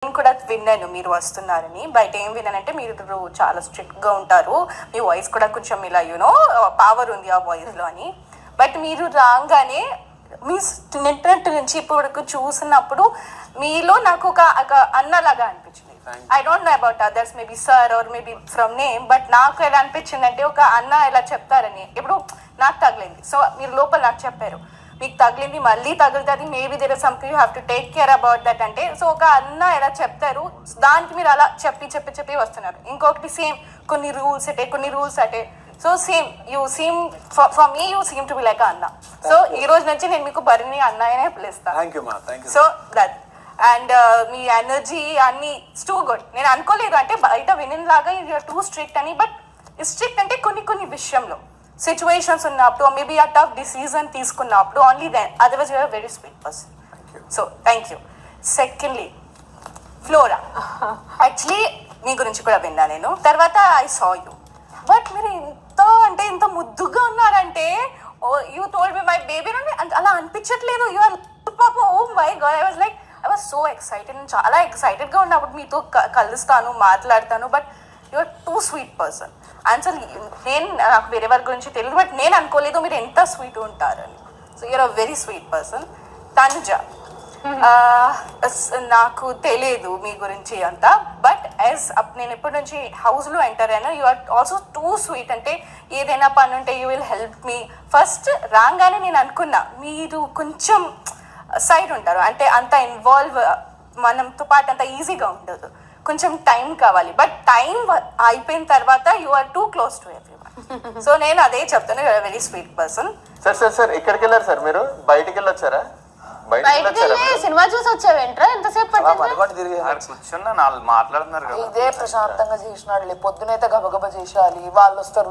నేను కూడా విన్నాను మీరు వస్తున్నారని. బయట ఏం విన్నానంటే మీరు చాలా స్ట్రిక్ట్గా ఉంటారు, మీ వాయిస్ కూడా కొంచెం ఇలా యూనో పవర్ ఉంది ఆ వాయిస్లో అని. బట్ మీరు రాగానే మీ నెట్ నుంచి ఇప్పుడు వరకు చూసినప్పుడు మీలో నాకు ఒక అన్నలాగా అనిపించింది. I don't know about others, maybe sir or maybe from name, but నాకు ఎలా అనిపించింది అంటే ఒక అన్న ఎలా చెప్తారని ఇప్పుడు నాకు తగిలింది. సో మీరు లోపల నాకు చెప్పారు మీకు తగిలింది మళ్ళీ తగులుతుంది, maybe there is something you have to take care about that అంటే. సో ఒక అన్న ఎలా చెప్తారు దానికి మీరు అలా చెప్పి వస్తున్నారు. ఇంకొకటి సేమ్ కొన్ని రూల్స్ అటే. So same you seem for me you seem to be like అన్న. సో ఈ రోజు నుంచి నేను మీకు బరిని అన్నయ్యనే పిలుస్తాను. సో దట్ అండ్ మీ ఎనర్జీ అన్ని టూ గుడ్. నేను అనుకోలేదు అంటే బయట వినిలాగా యూఆర్ టూ స్ట్రిక్ట్ అని, బట్ స్ట్రిక్ట్ అంటే కొన్ని విషయంలో సిచ్యువేషన్స్ ఉన్నప్పుడు మేబీ ఆ టఫ్ డిసిజన్ తీసుకున్నప్పుడు only then, otherwise you're very sweet person. So thank you. Secondly Flora, actually మీ గురించి కూడా విన్నా నేను. తర్వాత ఐ సా యూ, బట్ మీరు ఇంత ముద్దుగా ఉన్నారంటే you told me my baby అని అలా అనిపించట్లేదు. యూ ఆర్ పాప, oh my God, I was so excited. నేను చాలా ఎక్సైటెడ్గా ఉన్నప్పుడు మీతో కలుస్తాను మాట్లాడతాను, but you are too sweet person. అసలు నేను నాకు వేరే వారి గురించి తెలియదు, బట్ నేను అనుకోలేదు మీరు ఎంత స్వీట్ ఉంటారని. So you're a very sweet person. Tanuja, నాకు తెలియదు మీ గురించి అంతా, బట్ యాజ్ నేను ఎప్పటి నుంచి హౌస్లో ఎంటర్ అయినా you are also too sweet. అంటే ఏదైనా పని ఉంటే you will help me. First రాగానే నేను అనుకున్నా మీరు కొంచెం సైడ్ ఉంటారు, అంటే అంత ఇన్వాల్వ్ మనతో పాటు అంత ఈజీగా ఉండదు, కొంచెం టైం కావాలి. బట్ టైం అయిపోయిన తర్వాత you are too close to everyone. So నేను అదే చెప్తాను, you are very sweet person. Sir ఎక్కడికి వెళ్ళారు సార్? మీరు బయటికి వెళ్ళొచ్చారా? సినిమా చూసి వచ్చావేంట్రా? ఎంతసేపు మాట్లాడుతున్నారు కదా, ఇదే ప్రశాంతంగా చేసినాడు. పొద్దునైతే గబగబా చేసేయాలి, వాళ్ళు వస్తారు.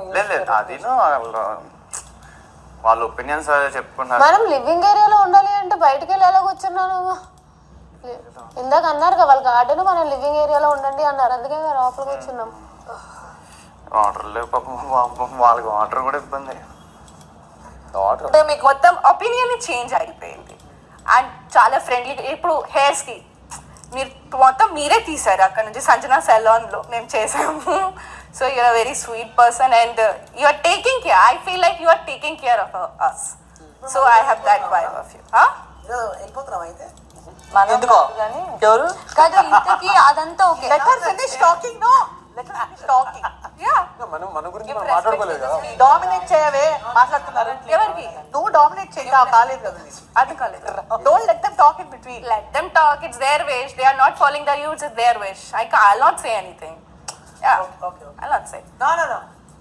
అది వాళ్ళ ఒపీనియన్స్ చెప్పుకున్నారు. మనం లివింగ్ ఏరియాలో ఉండాలి అంటే బయటకి వెళ్ళి ఎలా కూర్చున్నాను? ఇందాక అన్నారు కదా వాళ్ళ గార్డెన్, మనం లివింగ్ ఏరియాలో ఉండండి అన్నారు, అందుకే లోపల కూర్చున్నాం. వాటర్ లేవు పాపం, వాళ్ళకి వాటర్ కూడా ఇబ్బంది. అంటే మీకు మొత్తం ఒపీనియన్ చేంజ్ అయిపోయింది అండ్ చాలా ఫ్రెండ్లీ. ఇప్పుడు హెయిర్స్కి మీరు మొత్తం మీరే తీసారు అక్కడ నుంచి, సంజనా సెలాన్లో మేము చేసాము. So you are very sweet person and you are taking care. I feel like you are taking care of us. So I have that vibe of you. వెళ్ళిపోతున్నాం అయితే ఎవరు కాదు ఇంతకీ అదంతా ఓకే. మన గురించి మనం మాట్లాడుకోలేదు కదా. డామినేట్ చేయవే మాట్లాడుతున్నారు. ఎవరికి? నువ్వు డామినేట్ చేయగా కాలేదు కదా. అది కాలేదు. Don't let them talk in between. Let them talk. It's their wish. They are not following the rules. It's their wish. I'll not say anything. Yeah. Okay. I'll not say. No.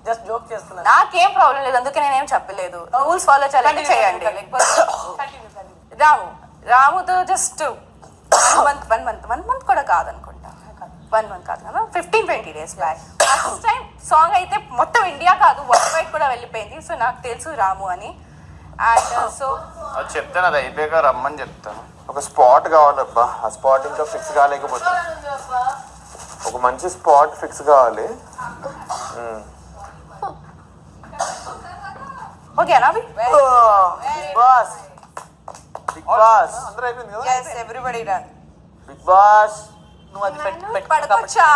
Just joke చేస్తున్నా. నాకేం problem లేదు, అందుకే నేనేం చెప్పలేదు. Rules follow చేయాలంటే చేయండి. రాముతో just 1 month కూడా కాదనుకుంటా, 1 month కాదు కదా, 15-20 days back first time song అయితే మొత్తం ఇండియా కాదు వరల్డ్ వైడ్ కూడా వెళ్ళిపోయింది. సో నాకు తెలుసు రాము అని. అండ్ సో అది చెప్తాను, అది అయిపోయాక రమ్మని చెప్తాను. ఒక స్పాట్ కావాలబ్బా, ఆ స్పాట్ ఇంకా ఫిక్స్ కాలేకపోతే. ఒక మంచి స్పాట్ ఫిక్స్ కావాలి. ఓకేనా? బిగ్ బాస్ అందరూ అయిపోయింది కదా. Everybody done. Bigg Boss పడకొచ్చా?